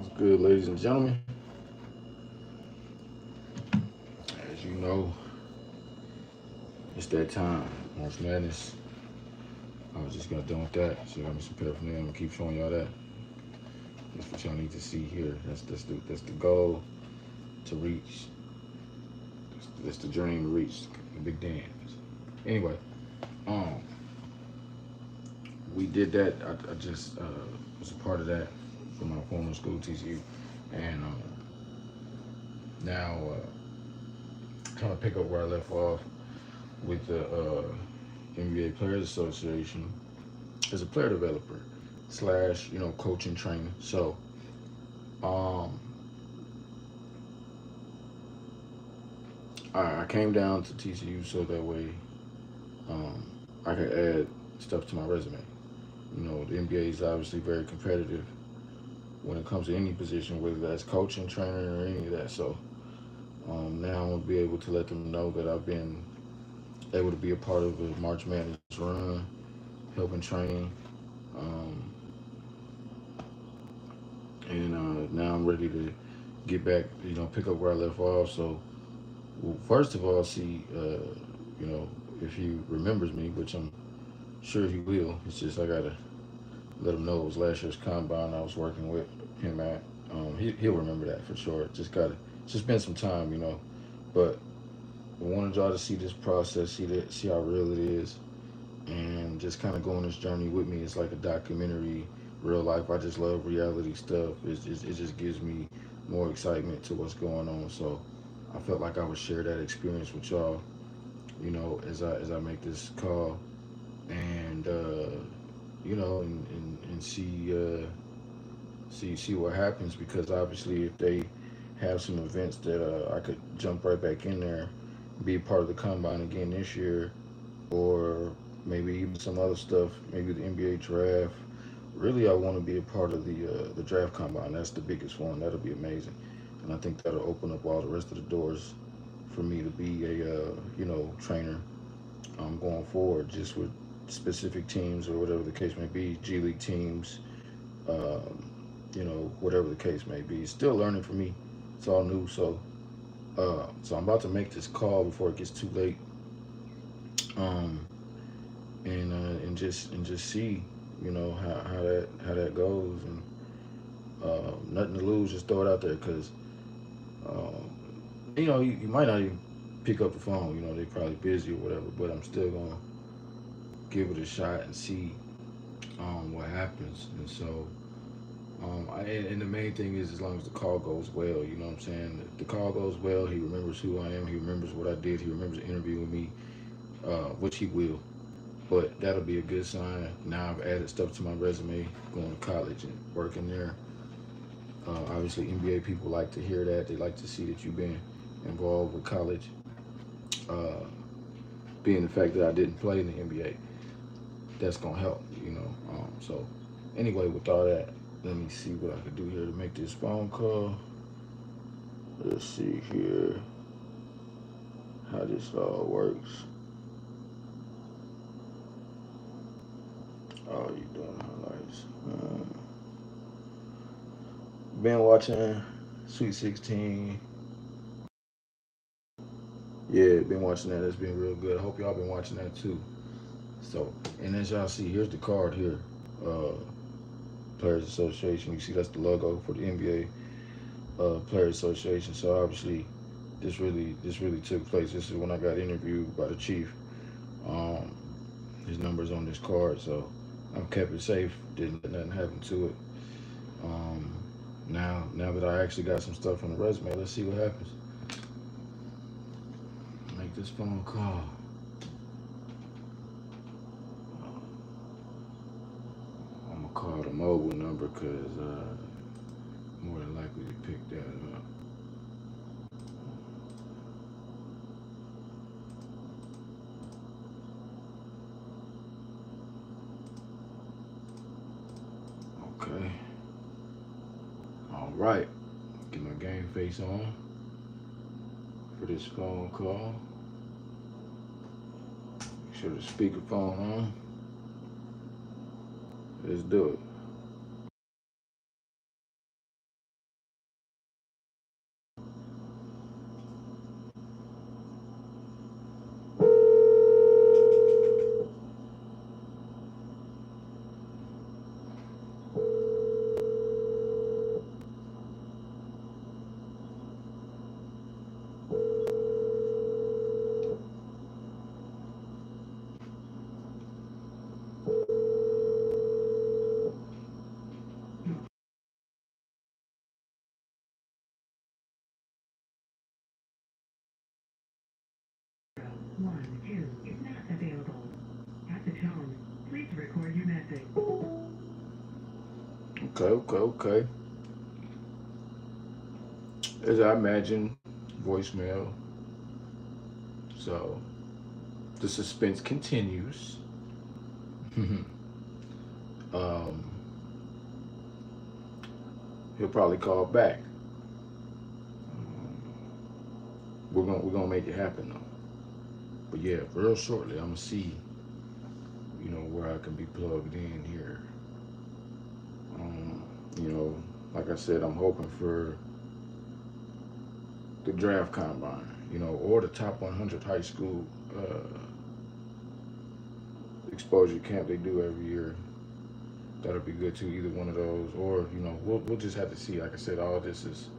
What's good, ladies and gentlemen? As you know, it's that time. March Madness. I was just got done with that, so I got me some paraphernalia. I'm gonna keep showing y'all that. That's what y'all need to see here. That's the goal to reach. That's the dream to reach the big dance. Anyway, um, we did that. I just was a part of that for my former school, TCU, and now trying to pick up where I left off with the NBA Players Association as a player developer slash coaching trainer. So um, I came down to TCU so that way um, I could add stuff to my resume. The NBA is obviously very competitive when it comes to any position, whether that's coaching, trainer, or any of that. So now I'm gonna be able to let them know that I've been able to be a part of the March Madness run, helping train, um, and now I'm ready to get back, pick up where I left off. So, well, first of all, see, if he remembers me, which I'm sure he will. It's just I gotta let him know it was last year's combine I was working with him at. He'll remember that for sure. It's just been some time. But I wanted y'all to see this process, see how real it is, and just kind of go on this journey with me. It's like a documentary, real life. I just love reality stuff. It just gives me more excitement to what's going on. So I felt like I would share that experience with y'all, as I make this call, and and see what happens. Because obviously, if they have some events that I could jump right back in there, be a part of the combine again this year, or maybe even some other stuff, maybe the NBA draft. Really, I want to be a part of the draft combine. That's the biggest one. That'll be amazing, and I think that'll open up all the rest of the doors for me to be a trainer going forward, just with specific teams or whatever the case may be, G League teams, um, whatever the case may be. It's still learning for me. It's all new, so I'm about to make this call before it gets too late, um, and just see, how that goes, and nothing to lose. Just throw it out there, because um, you might not even pick up the phone. They're probably busy or whatever, but I'm still gonna give it a shot and see what happens. And so, and the main thing is, as long as the call goes well, you know what I'm saying. If the call goes well, he remembers who I am. He remembers what I did. He remembers interviewing me, which he will. But that'll be a good sign. Now I've added stuff to my resume, going to college and working there. Obviously, NBA people like to hear that. They like to see that you've been involved with college. Uh, Being the fact that I didn't play in the NBA, that's gonna help. So anyway, with all that, let me see what I can do here to make this phone call. Let's see here how this all works. Oh, you doing highlights? Been watching Sweet 16. Yeah, been watching that. That's been real good. I hope y'all been watching that too. So, and as y'all see, here's the card here. Uh, Players Association. You see, that's the logo for the NBA Players Association. So obviously, this really took place. This is when I got interviewed by the chief. Um, his number's on this card, so I've kept it safe. Didn't let nothing happen to it. Um, now that I actually got some stuff on the resume, let's see what happens. Make this phone call. I'm gonna call the mobile number, because more than likely to pick that up. Okay. All right. Get my game face on for this phone call. Make sure the speakerphone on. Let's do it. tone. Please record your message. Okay. As I imagine, voicemail. So the suspense continues. um, he'll probably call back. We're gonna make it happen though. But yeah, real shortly, I'm gonna see, where I can be plugged in here. Um, you know, like I said, I'm hoping for the draft combine, or the top 100 high school exposure camp they do every year. That'll be good too. Either one of those, or we'll just have to see. Like I said, all this is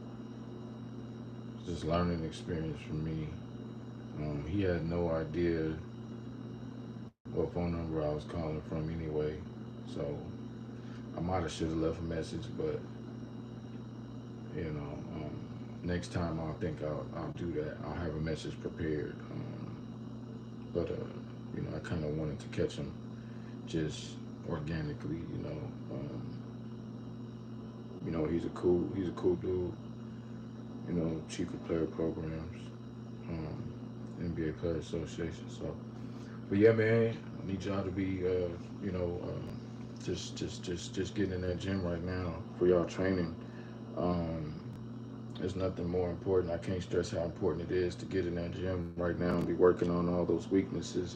just learning experience for me. He had no idea what phone number I was calling from anyway, so I might have should have left a message, but next time I'll do that. I'll have a message prepared. But I kind of wanted to catch him just organically. He's a cool dude. Chief of player programs, NBA Player Association. So, but yeah, man, I need y'all to be, just getting in that gym right now for y'all training. Um, there's nothing more important. I can't stress how important it is to get in that gym right now and be working on all those weaknesses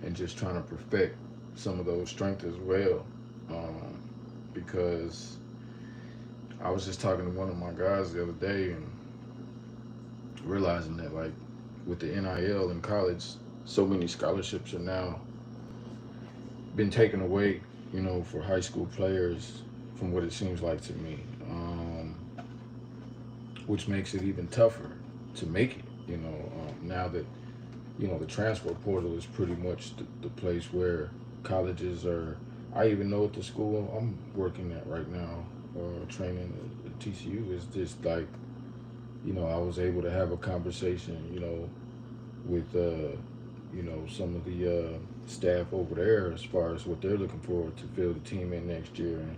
and just trying to perfect some of those strengths as well. Um, because I was just talking to one of my guys the other day and realizing that like with the NIL in college, so many scholarships are now been taken away, for high school players from what it seems like to me, which makes it even tougher to make it, now that, the transfer portal is pretty much the place where colleges are. I even know at the school I'm working at right now, training at TCU, is just like, I was able to have a conversation, with some of the staff over there as far as what they're looking for to fill the team in next year, and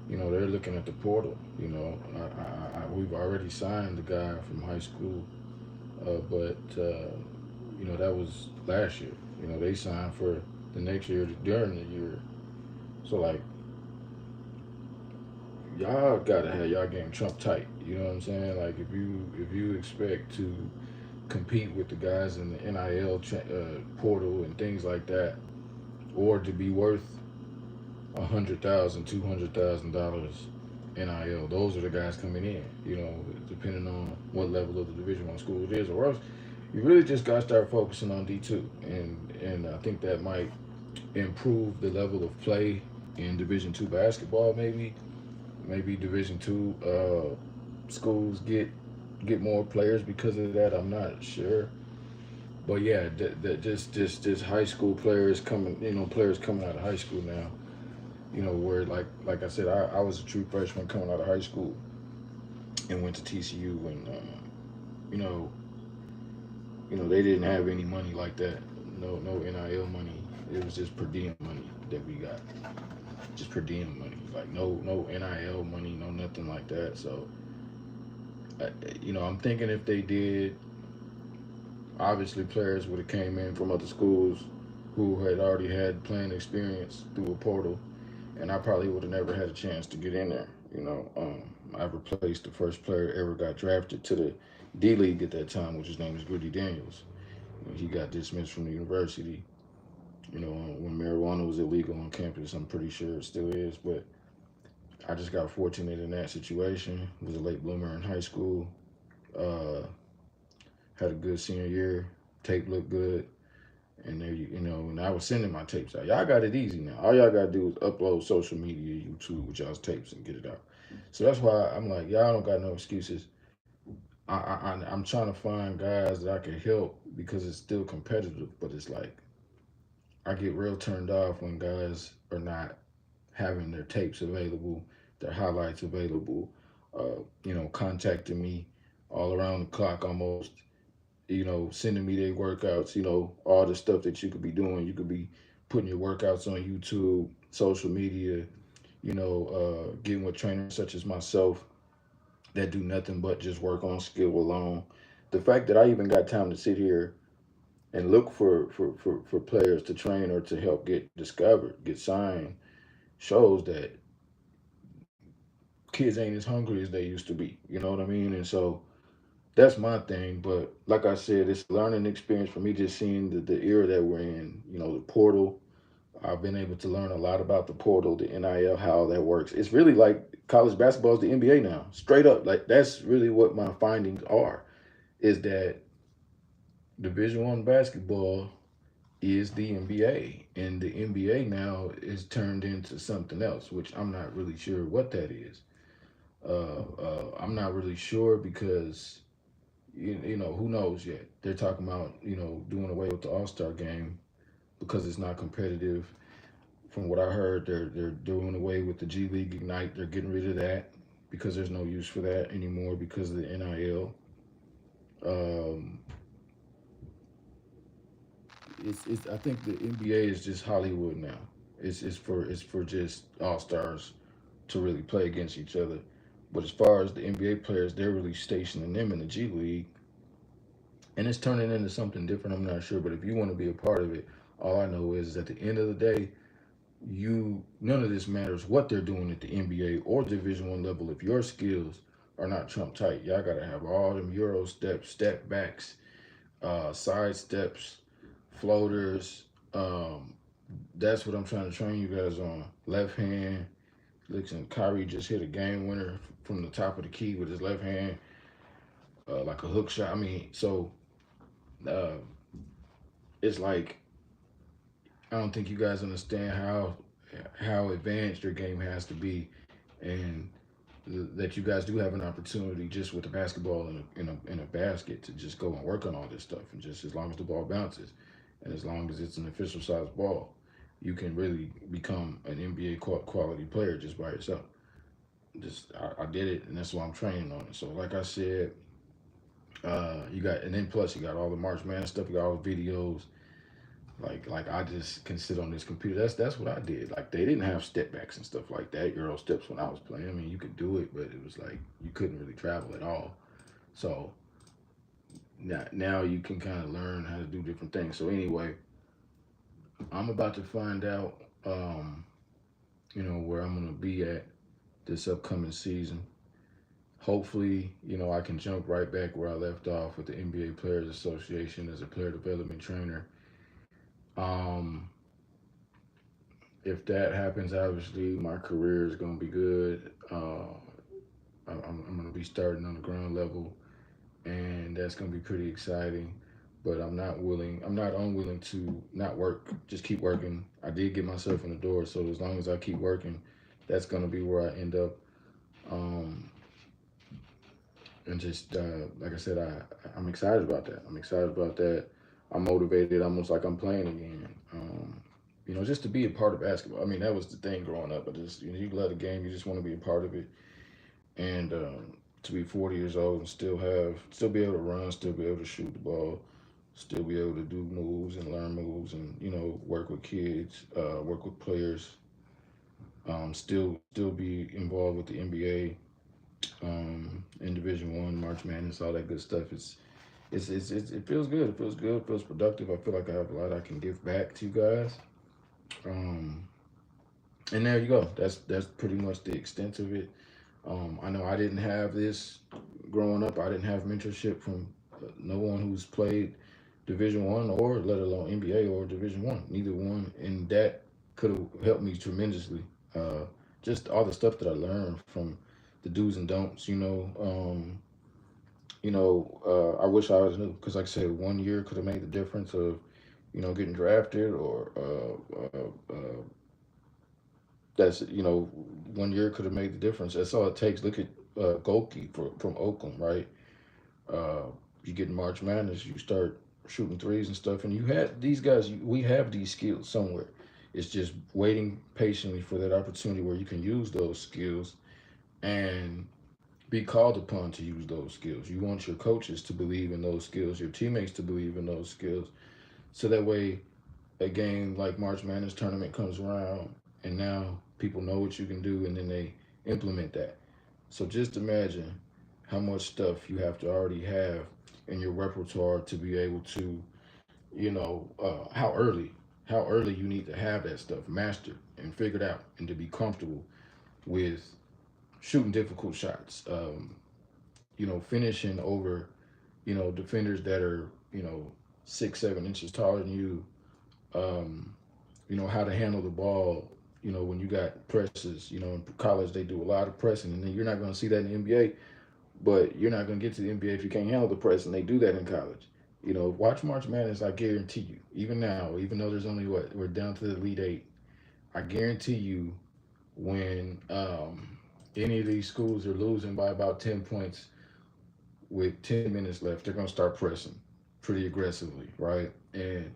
they're looking at the portal. We've already signed the guy from high school, but that was last year. They signed for the next year during the year, so like y'all gotta have y'all game trump tight. You know what I'm saying? Like if you expect to compete with the guys in the NIL portal and things like that, or to be worth $100,000, $200,000 NIL. Those are the guys coming in. Depending on what level of the Division One school it is, or else you really just got to start focusing on D2, and I think that might improve the level of play in Division 2 basketball. Maybe Division 2 schools get more players because of that. I'm not sure. But yeah, that just high school players coming, players coming out of high school now. Where like I said, I was a true freshman coming out of high school and went to TCU, and you know, they didn't have any money like that. No NIL money. It was just per diem money that we got. Just per diem money. Like no NIL money, no nothing like that. So, I'm thinking if they did, obviously players would have came in from other schools who had already had playing experience through a portal, and I probably would have never had a chance to get in there. I replaced the first player ever got drafted to the D League at that time, which his name was Goody Daniels. He got dismissed from the university. When marijuana was illegal on campus, I'm pretty sure it still is. But I just got fortunate in that situation. Was a late bloomer in high school. Uh, had a good senior year. Tape looked good. And there and I was sending my tapes out. Y'all got it easy now. All y'all gotta do is upload social media, YouTube with y'all's tapes and get it out. So that's why I'm like, y'all don't got no excuses. I'm trying to find guys that I can help because it's still competitive, but it's like I get real turned off when guys are not having their tapes available, their highlights available, contacting me all around the clock almost, sending me their workouts, all the stuff that you could be doing. You could be putting your workouts on YouTube, social media, getting with trainers such as myself that do nothing but just work on skill alone. The fact that I even got time to sit here and look for players to train or to help get discovered, get signed, shows that kids ain't as hungry as they used to be. You know what I mean? And so that's my thing. But like I said, it's a learning experience for me just seeing the era that we're in, the portal. I've been able to learn a lot about the portal, the NIL, how that works. It's really like college basketball is the NBA now, straight up. Like that's really what my findings are. Is that Division I basketball is the NBA, and the NBA now is turned into something else, which I'm not really sure what that is. I'm not really sure because who knows yet. They're talking about doing away with the All Star game because it's not competitive. From what I heard, they're doing away with the G League Ignite. They're getting rid of that because there's no use for that anymore because of the NIL. Um, it's I think the NBA is just Hollywood now. It's for just all stars to really play against each other. But as far as the NBA players, they're really stationing them in the G League, and it's turning into something different. I'm not sure, but if you want to be a part of it, all I know is at the end of the day, you none of this matters what they're doing at the NBA or Division I level. If your skills are not trump tight, y'all gotta have all them Euro steps, step backs, side steps, floaters. That's what I'm trying to train you guys on. Left hand. Listen, Kyrie just hit a game winner from the top of the key with his left hand, like a hook shot. I mean, so uh, it's like I don't think you guys understand how advanced your game has to be, and that you guys do have an opportunity just with the basketball in a basket to just go and work on all this stuff, and just as long as the ball bounces, and as long as it's an official size ball, you can really become an NBA quality player just by yourself. Just I did it, and that's why I'm training on it. So like I said, you got, and then plus you got all the March Madness stuff. You got all the videos. Like I just can sit on this computer. That's what I did. Like they didn't have step backs and stuff like that. Euro steps when I was playing. I mean, you could do it, but it was like you couldn't really travel at all. So now you can kind of learn how to do different things. So anyway, I'm about to find out, where I'm gonna be at this upcoming season. Hopefully, I can jump right back where I left off with the NBA Players Association as a player development trainer. Um, if that happens, obviously my career is going to be good. I'm going to be starting on the ground level, and that's going to be pretty exciting. But I'm not unwilling to not work, just keep working. I did get myself in the door, so as long as I keep working, that's going to be where I end up. Um, and just like I said, I'm excited about that. I'm excited about that. I'm motivated, almost like I'm playing again. Just to be a part of basketball. I mean, that was the thing growing up. But just you love the game, you just want to be a part of it, and to be 40 years old and still be able to run, still be able to shoot the ball, still be able to do moves and learn moves, and work with kids, work with players, still be involved with the NBA, in Division I, March Madness, all that good stuff. It feels good. It feels good. It feels productive. I feel like I have a lot I can give back to you guys. Um, and there you go. That's pretty much the extent of it. I know I didn't have this growing up. I didn't have mentorship from no one who's played Division I or let alone NBA or Division I. Neither one, and that could have helped me tremendously. Uh, just all the stuff that I learned from the do's and don'ts. I wish I was new because, like I said, 1 year could have made the difference of getting drafted or that's 1 year could have made the difference. That's all it takes. Look at Golke from Oakland, right? Uh, you get in March Madness, you start shooting threes and stuff, and you had these guys. We have these skills somewhere. It's just waiting patiently for that opportunity where you can use those skills and be called upon to use those skills. You want your coaches to believe in those skills, your teammates to believe in those skills, so that way, a game like March Madness tournament comes around, and now people know what you can do, and then they implement that. So just imagine how much stuff you have to already have in your repertoire to be able to, how early you need to have that stuff mastered and figured out, and to be comfortable with shooting difficult shots. Finishing over, defenders that are, 6, 7 inches taller than you. Um, how to handle the ball. When you got presses. In college they do a lot of pressing, and then you're not going to see that in the NBA. But you're not going to get to the NBA if you can't handle the press, and they do that in college. Watch March Madness. I guarantee you, even now, even though there's only we're down to the Elite Eight, I guarantee you, when any of these schools are losing by about 10 points with 10 minutes left, they're going to start pressing pretty aggressively, right? And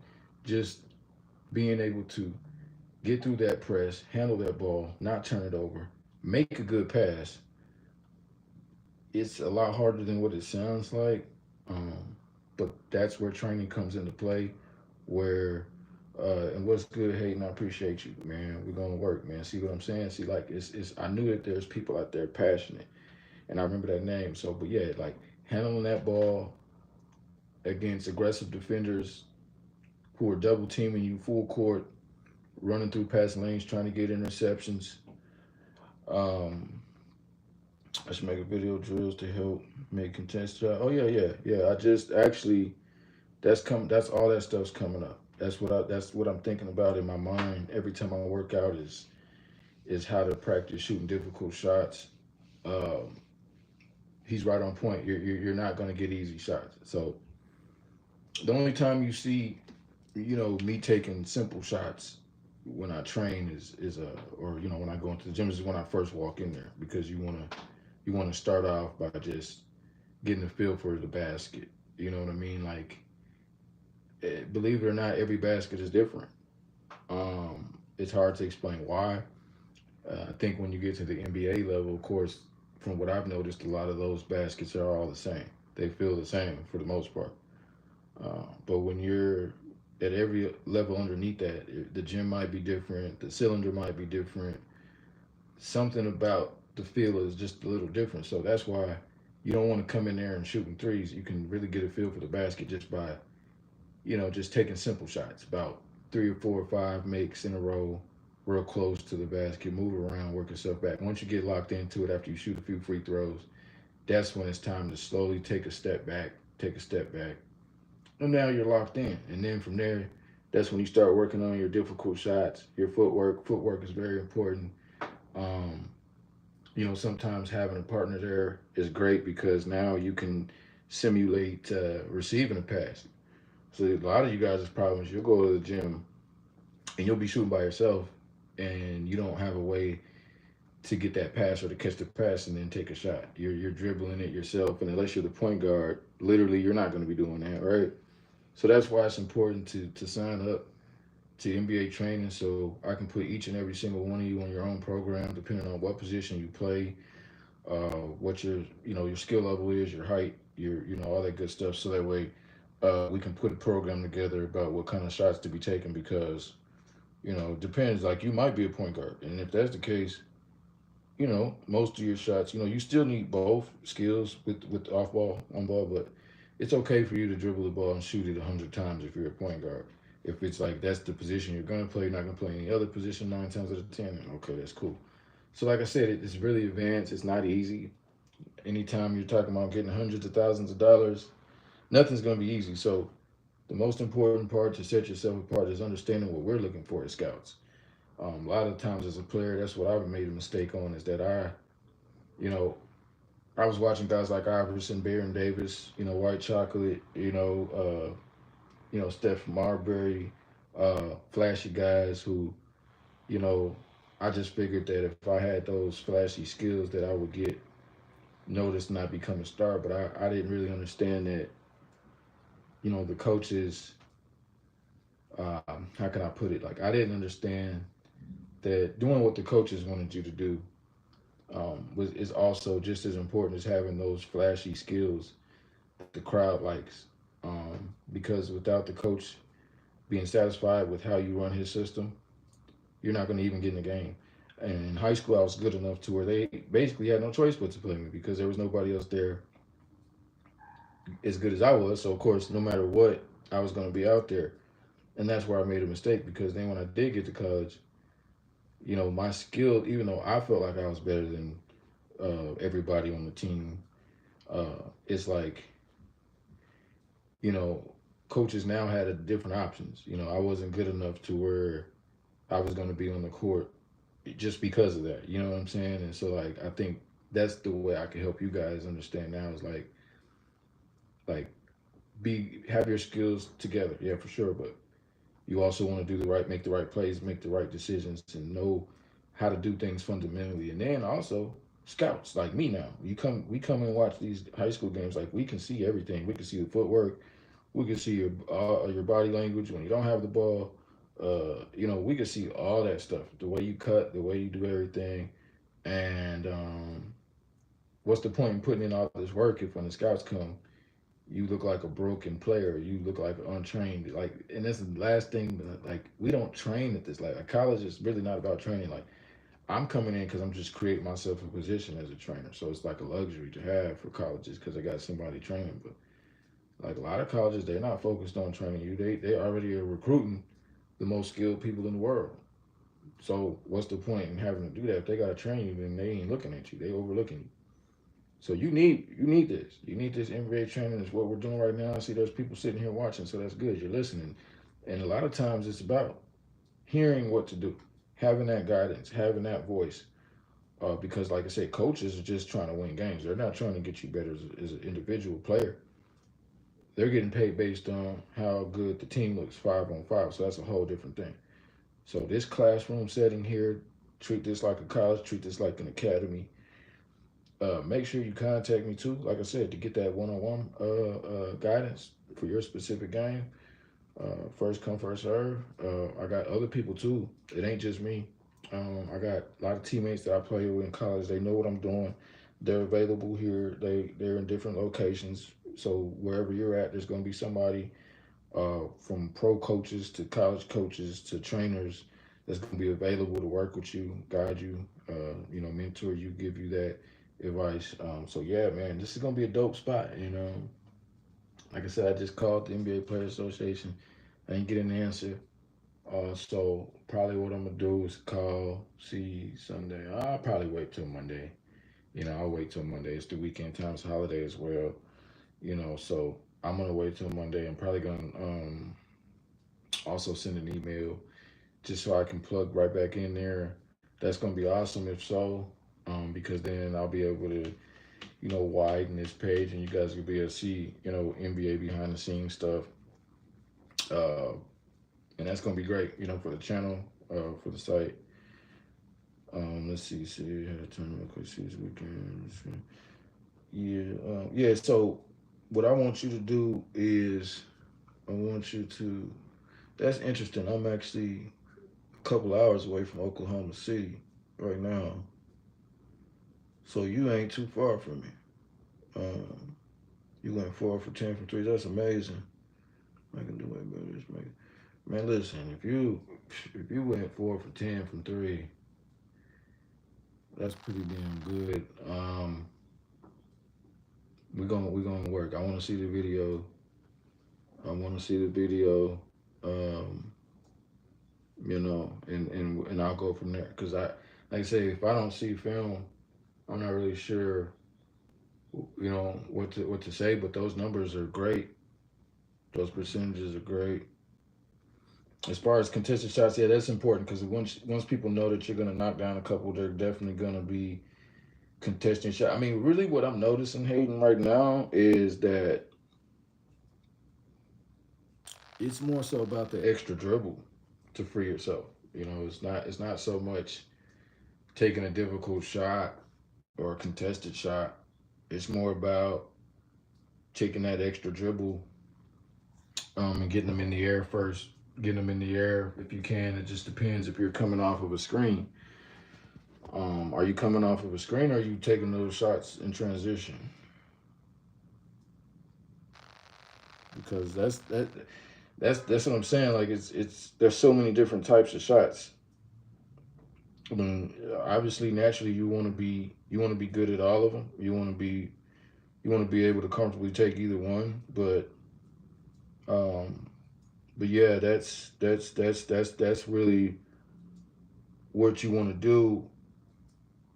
just being able to get through that press, handle that ball, not turn it over, make a good pass, it's a lot harder than what it sounds like. But that's where training comes into play. Where and what's good, Hayden? I appreciate you, man. We're gonna work, man. See what I'm saying? See, like it's. I knew that there's people out there passionate, and I remember that name. So, but yeah, like handling that ball against aggressive defenders who are double teaming you full court, running through passing lanes, trying to get interceptions. Um, I should make a video drills to help make contest. Oh yeah, yeah, yeah. I just actually that's come. That's all that stuff's coming up. That's what I'm thinking about in my mind every time I work out is how to practice shooting difficult shots. Um, he's right on point. You're not going to get easy shots. So the only time you see, me taking simple shots when I train or when I go into the gym is when I first walk in there, because you want to start off by just getting a feel for the basket. You know what I mean? Like, believe it or not, every basket is different. It's hard to explain why. I think when you get to the NBA level, of course, from what I've noticed, a lot of those baskets are all the same. They feel the same for the most part. But when you're at every level underneath that, the gym might be different, the cylinder might be different. Something about the feel is just a little different. So that's why you don't want to come in there and shooting threes. You can really get a feel for the basket just by, just taking simple shots, about 3 or 4 or 5 makes in a row, real close to the basket, move around, work yourself back. Once you get locked into it after you shoot a few free throws, that's when it's time to slowly take a step back, and now you're locked in. And then from there, that's when you start working on your difficult shots, your footwork. Footwork is very important. Um, sometimes having a partner there is great because now you can simulate receiving a pass. So a lot of you guys' problems, you'll go to the gym and you'll be shooting by yourself, and you don't have a way to get that pass or to catch the pass and then take a shot. You're dribbling it yourself, and unless you're the point guard, literally you're not going to be doing that, right? So that's why it's important to sign up to NBA training, so I can put each and every single one of you on your own program, depending on what position you play, what your skill level is, your height, your all that good stuff. So that way, we can put a program together about what kind of shots to be taken, because depends. Like, you might be a point guard, and if that's the case, most of your shots, you still need both skills with off ball, on ball, but it's okay for you to dribble the ball and shoot it 100 times if you're a point guard. If it's like that's the position you're gonna play, you're not gonna play any other position 9 times out of 10, then okay, that's cool. So like I said, it's really advanced. It's not easy. Anytime you're talking about getting hundreds of thousands of dollars, nothing's gonna be easy. So the most important part to set yourself apart is understanding what we're looking for as scouts. A lot of times as a player, that's what I've made a mistake on, is that you know, I was watching guys like Iverson, Baron Davis, White Chocolate, Steph Marbury, flashy guys who, you know, I just figured that if I had those flashy skills that I would get noticed and not become a star. But I didn't really understand that, the coaches, how can I put it? Like, I didn't understand that doing what the coaches wanted you to do is also just as important as having those flashy skills that the crowd likes. Because without the coach being satisfied with how you run his system, you're not going to even get in the game. And in high school, I was good enough to where they basically had no choice but to play me because there was nobody else there as good as I was. So of course, no matter what, I was going to be out there, and that's where I made a mistake because then when I did get to college, my skill, even though I felt like I was better than everybody on the team, it's like you know, coaches now had a different options. I wasn't good enough to where I was going to be on the court just because of that. You know what I'm saying? And so like I think that's the way I can help you guys understand now is like be have your skills together, yeah, for sure, but you also want to do the right, make the right plays, make the right decisions, and know how to do things fundamentally. And then also scouts like me now. We come and watch these high school games. Like we can see everything. We can see the footwork. We can see your body language when you don't have the ball. We can see all that stuff. The way you cut, the way you do everything. And what's the point in putting in all this work if when the scouts come, you look like a broken player. You look like untrained. Like, and that's the last thing. Like, we don't train at this. Like, college is really not about training. Like, I'm coming in because I'm just creating myself a position as a trainer. So it's like a luxury to have for colleges because I got somebody training. But like a lot of colleges, they're not focused on training you. They already are recruiting the most skilled people in the world. So what's the point in having to do that? If they gotta train you, then they ain't looking at you. They overlooking you. So you need this. You need this NBA training. Is what we're doing right now. I see there's people sitting here watching, so that's good. You're listening, and a lot of times it's about hearing what to do, having that guidance, having that voice. Because, like I said, coaches are just trying to win games. They're not trying to get you better as an individual player. They're getting paid based on how good the team looks 5 on 5. So that's a whole different thing. So this classroom setting here, treat this like a college, treat this like an academy. Make sure you contact me too, like I said, to get that one-on-one guidance for your specific game. First come, first serve. I got other people too. It ain't just me. I got a lot of teammates that I play with in college. They know what I'm doing. They're available here. They're in different locations. So wherever you're at, there's going to be somebody from pro coaches to college coaches to trainers that's going to be available to work with you, guide you, mentor you, give you that advice. So yeah, man, this is gonna be a dope spot. Like I said, I just called the NBA Players Association. I didn't get an answer. So probably what I'm gonna do is call, see Sunday. I'll probably wait till Monday. I'll wait till Monday. It's the weekend time, it's holiday as well. So I'm gonna wait till Monday. I'm probably gonna also send an email just so I can plug right back in there. That's gonna be awesome if so, because then I'll be able to widen this page and you guys will be able to see, NBA behind the scenes stuff. Uh, and that's gonna be great, for the channel, for the site. Let's see how to turn real quick, see this weekend. Yeah. So what I want you to do is I want you to. That's interesting. I'm actually a couple hours away from Oklahoma City right now, so you ain't too far from me. Um, you went 4 for 10 from three. That's amazing. I can do way better. This man. Listen, if you went 4 for 10 from three, that's pretty damn good. We're gonna work. I want to see the video. I want to see the video. Um, and I'll go from there. Cause like I say, if I don't see film, I'm not really sure, what to say. But those numbers are great. Those percentages are great. As far as contested shots, yeah, that's important because once people know that you're gonna knock down a couple, they're definitely gonna be contesting shots. I mean, really, what I'm noticing, Hayden, right now is that it's more so about the extra dribble to free yourself. It's not so much taking a difficult shot or a contested shot. It's more about taking that extra dribble, and getting them in the air first. Getting them in the air if you can. It just depends if you're coming off of a screen. Are you coming off of a screen or are you taking those shots in transition? Because that's what I'm saying. Like it's there's so many different types of shots. I mean, obviously, naturally, you want to be good at all of them. You want to be able to comfortably take either one. Um, but yeah, that's really what you want to do.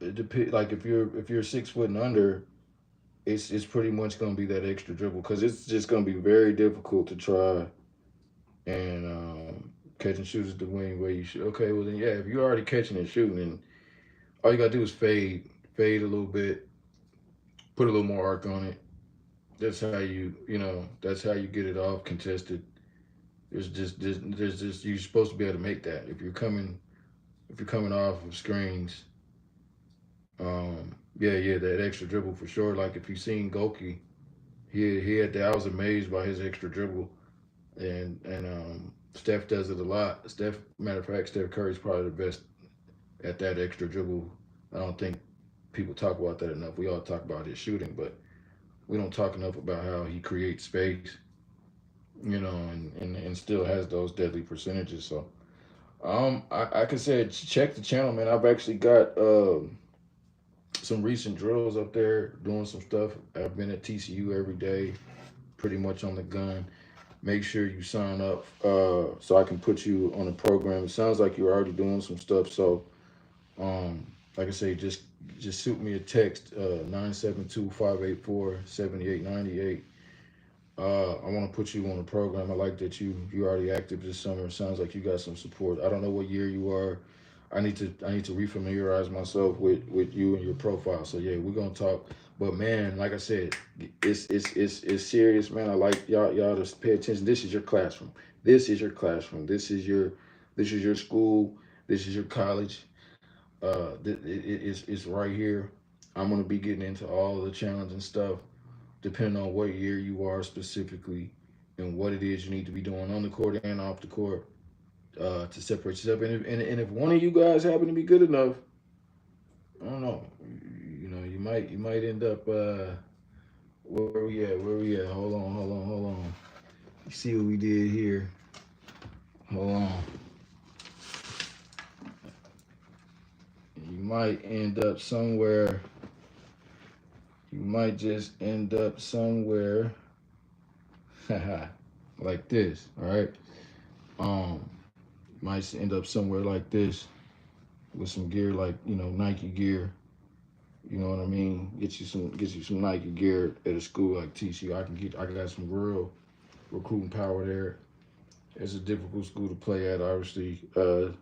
Like if you're 6 foot and under, it's pretty much going to be that extra dribble because it's just going to be very difficult to try and catch and shoot is the wing way you should. Okay, well then yeah, if you're already catching and shooting, and all you gotta do is fade a little bit, put a little more arc on it. That's how that's how you get it off contested. There's just you're supposed to be able to make that if you're coming off of screens. Yeah, that extra dribble for sure. Like if you seen Goki, he had that. I was amazed by his extra dribble, and Steph does it a lot. Matter of fact, Steph Curry's probably the best at that extra dribble. I don't think people talk about that enough. We all talk about his shooting, but we don't talk enough about how he creates space, and still has those deadly percentages. So, I can say check the channel, man. I've actually got some recent drills up there doing some stuff. I've been at TCU every day, pretty much on the gun. Make sure you sign up so I can put you on the program. It sounds like you're already doing some stuff, so like I say, just shoot me a text 972-584-7898. I want to put you on the program. I like that you already active this summer. Sounds like you got some support. I don't know what year you are. I need to refamiliarize myself with you and your profile. So yeah, we're gonna talk. But man, like I said, it's serious, man. I like y'all to pay attention. This is your classroom. This is your classroom. This is your school. This is your college. It's right here. I'm gonna be getting into all of the challenging stuff, depending on what year you are specifically, and what it is you need to be doing on the court and off the court to separate yourself. And if one of you guys happen to be good enough, I don't know, you might end up where we at? Where we at? Hold on. You see what we did here? Hold on. You might end up somewhere. You might just end up somewhere like this. All right. Um, might end up somewhere like this with some gear like Nike gear. You know what I mean? Get you some Nike gear at a school like TCU. I got some real recruiting power there. It's a difficult school to play at, obviously. 3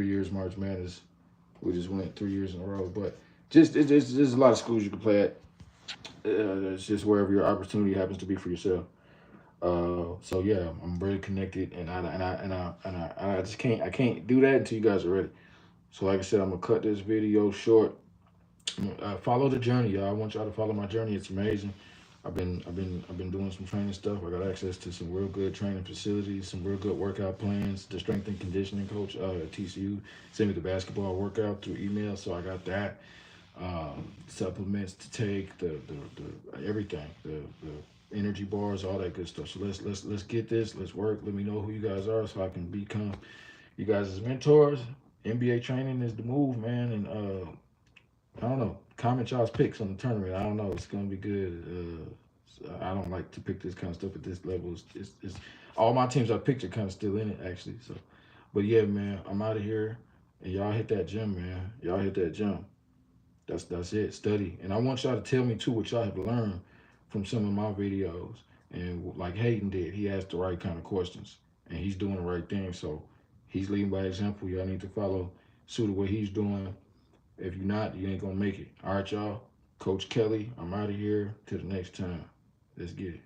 years March Madness. We just went 3 years in a row, but there's a lot of schools you can play at. It's just wherever your opportunity happens to be for yourself. So yeah, I'm very connected, and I just can't do that until you guys are ready. So like I said, I'm gonna cut this video short. Follow the journey, y'all. I want y'all to follow my journey. It's amazing. I've been doing some training stuff. I got access to some real good training facilities, some real good workout plans. The strength and conditioning coach at TCU sent me the basketball workout through email, so I got that. Supplements to take, the everything, the energy bars, all that good stuff. So let's get this. Let's work. Let me know who you guys are, so I can become you guys as mentors. NBA training is the move, man, and I don't know. Comment y'all's picks on the tournament. I don't know. It's gonna be good. I don't like to pick this kind of stuff at this level. It's all my teams I picked are kind of still in it actually. So, but yeah, man, I'm out of here, and y'all hit that gym, man. Y'all hit that gym. That's it. Study, and I want y'all to tell me too what y'all have learned from some of my videos. And like Hayden did, he asked the right kind of questions, and he's doing the right thing. So he's leading by example. Y'all need to follow suit of what he's doing. If you're not, you ain't gonna make it. All right, y'all. Coach Kelly, I'm out of here. Till the next time. Let's get it.